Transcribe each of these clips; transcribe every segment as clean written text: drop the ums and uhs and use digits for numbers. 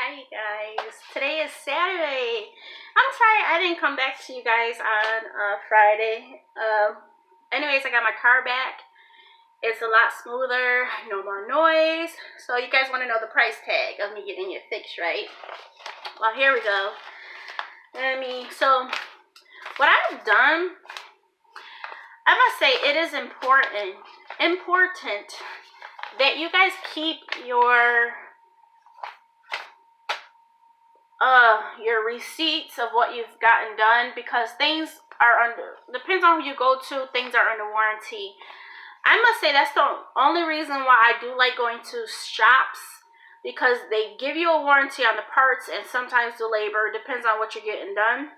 Hi you guys, today is Saturday. I'm sorry I didn't come back to you guys on Friday. Anyways, I got my car back. It's a lot smoother, no more noise. So you guys want to know the price tag of me getting it fixed, right? Well, here we go. So what I've done, I must say it is important that you guys keep your receipts of what you've gotten done, because things are depends on who you go to, things are under warranty. I must say that's the only reason why I do like going to shops, because they give you a warranty on the parts and sometimes the labor, depends on what you're getting done.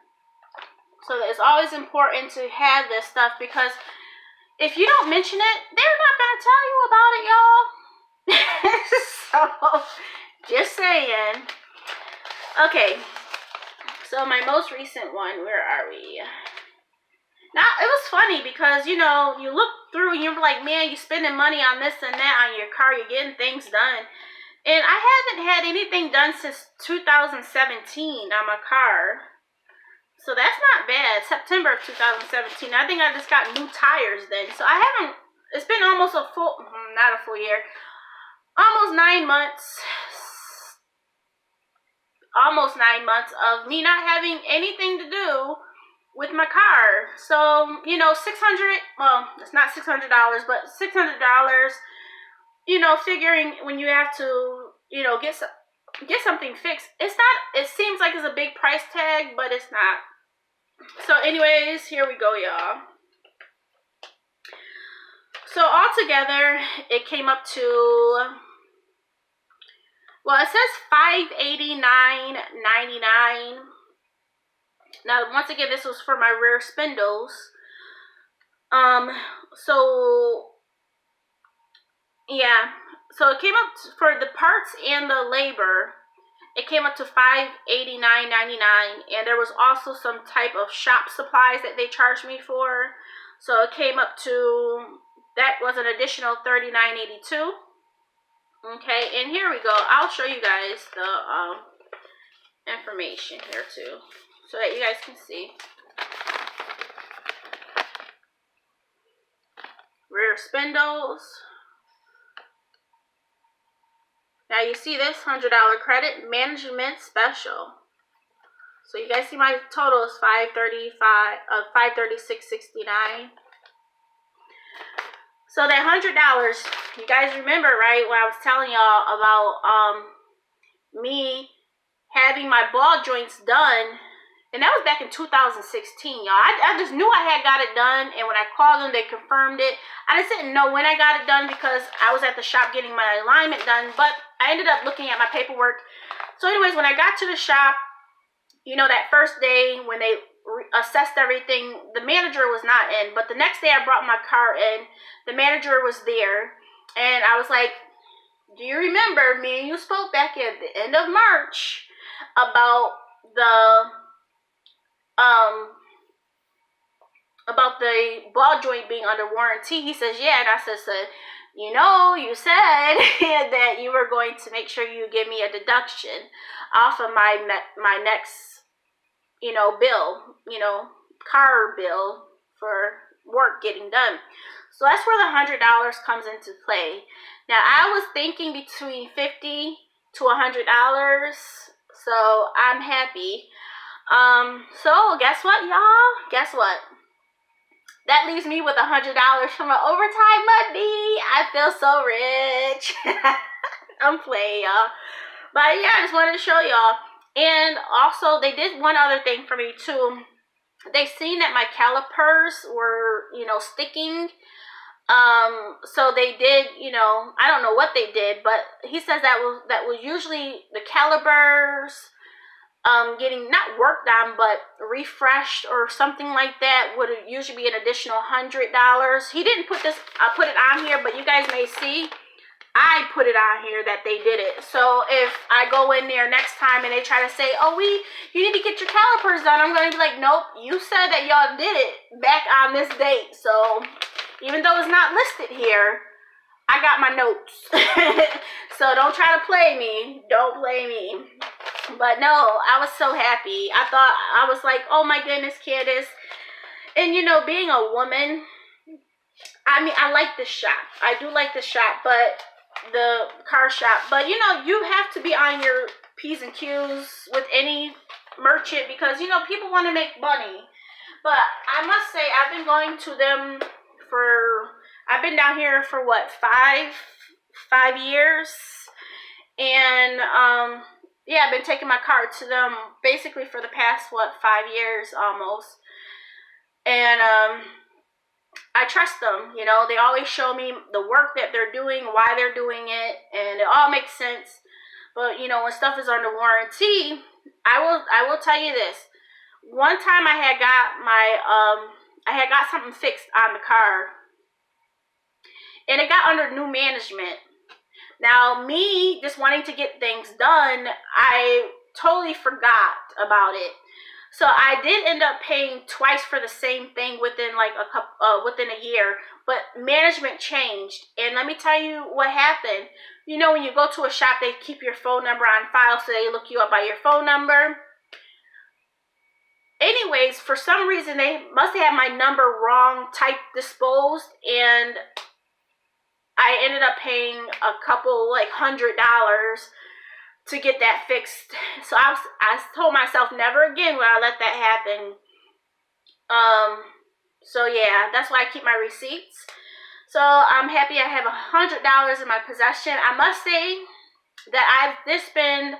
So it's always important to have this stuff, because if you don't mention it, they're not going to tell you about it, y'all. So just saying. Okay, so my most recent one, where are we? Now, it was funny because, you know, you look through and you're like, man, you're spending money on this and that on your car, you're getting things done. And I haven't had anything done since 2017 on my car. So that's not bad. September of 2017. I think I just got new tires then. So I haven't, it's been almost not a full year. Almost 9 months. Almost 9 months of me not having anything to do with my car. So, you know, well, it's not $600, but $600, you know, figuring when you have to, you know, get something fixed, it's not, it seems like it's a big price tag, but it's not. So anyways, here we go, y'all. So altogether, it came up to, well, it says $589.99. Now, once again, this was for my rear spindles. So yeah. So it came up for the parts and the labor. It came up to $589.99, and there was also some type of shop supplies that they charged me for. So it came up to, that was an additional $39.82. Okay, and here we go. I'll show you guys the information here too, so that you guys can see. Rear spindles. Now you see this $100 credit, management special. So you guys see my total is $536.69. So that $100, you guys remember, right, when I was telling y'all about me having my ball joints done, and that was back in 2016, y'all. I just knew I had got it done, and when I called them, they confirmed it. I just didn't know when I got it done because I was at the shop getting my alignment done, but I ended up looking at my paperwork. So anyways, when I got to the shop, you know, that first day when they assessed everything, the manager was not in, but the next day I brought my car in, the manager was there, and I was like, do you remember me and you spoke back at the end of March about the ball joint being under warranty? He says, yeah. And I said, you know, you said that you were going to make sure you give me a deduction off of my next, you know, bill, you know, car bill for work getting done. So that's where the $100 comes into play. Now I was thinking between $50 to $100, so I'm happy. So guess what, y'all? Guess what? That leaves me with $100 from my overtime money. I feel so rich. I'm playing, y'all. But yeah, I just wanted to show y'all. And also, they did one other thing for me too. They seen that my calipers were, you know, sticking. So they did, you know, I don't know what they did, but he says that was usually the calipers getting not worked on but refreshed or something like that would usually be an additional $100. He didn't put this, I put it on here, but you guys may see I put it on here that they did it. So if I go in there next time and they try to say, oh, you need to get your calipers done, I'm going to be like, nope, you said that y'all did it back on this date. So even though it's not listed here, I got my notes. So don't try to play me. Don't play me. But no, I was so happy. I was like, oh my goodness, Candace. And you know, being a woman, I mean, I like this shop. I do like this shop, but the car shop. But you know, you have to be on your P's and Q's with any merchant because you know people want to make money. But I must say, I've been going to them I've been down here for what, 5 years, and yeah, I've been taking my car to them basically for the past 5 years almost, and I trust them. You know, they always show me the work that they're doing, why they're doing it, and it all makes sense. But you know, when stuff is under warranty, I will tell you this. One time I had got something fixed on the car, and it got under new management. Now, me just wanting to get things done, I totally forgot about it. So I did end up paying twice for the same thing within like within a year. But management changed, and let me tell you what happened. You know, when you go to a shop, they keep your phone number on file, so they look you up by your phone number. Anyways, for some reason, they must have my number wrong, type disposed, and I ended up paying a couple, like $100 to get that fixed. So I told myself never again will I let that happen. So yeah, that's why I keep my receipts. So I'm happy I have $100 in my possession. I must say that I did spend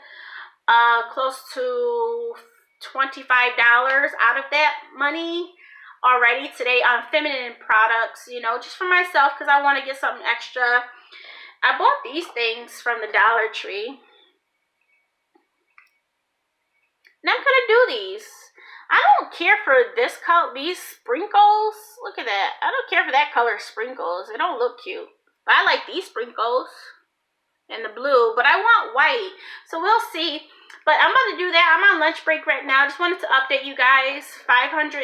close to $25 out of that money already today on feminine products, you know, just for myself because I want to get something extra. I bought these things from the Dollar Tree, and I'm gonna do these. I don't care for this color, these sprinkles. Look at that. I don't care for that color sprinkles. They don't look cute. But I like these sprinkles and the blue, but I want white. So we'll see. But I'm about to do that. I'm on lunch break right now. I just wanted to update you guys. $536,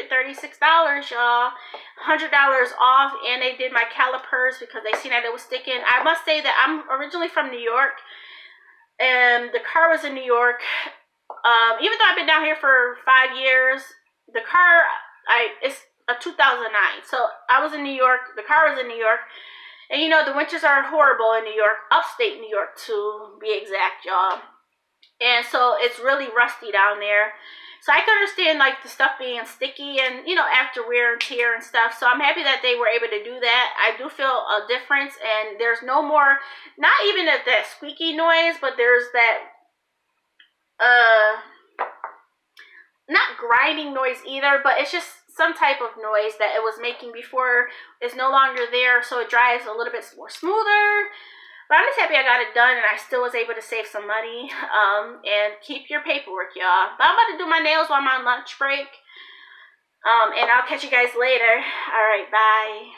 y'all. $100 off. And they did my calipers because they seen that it was sticking. I must say that I'm originally from New York. And the car was in New York. Even though I've been down here for 5 years, the car, it's a 2009. So I was in New York. The car was in New York. And you know, the winters are horrible in New York. Upstate New York to be exact, y'all. And so it's really rusty down there. So I can understand like the stuff being sticky and, you know, after wear and tear and stuff. So I'm happy that they were able to do that. I do feel a difference, and there's no more, not even that squeaky noise, but there's that, not grinding noise either, but it's just some type of noise that it was making before is no longer there. So it drives a little bit more smoother. But I'm just happy I got it done, and I still was able to save some money and keep your paperwork, y'all. But I'm about to do my nails while I'm on lunch break. And I'll catch you guys later. All right, bye.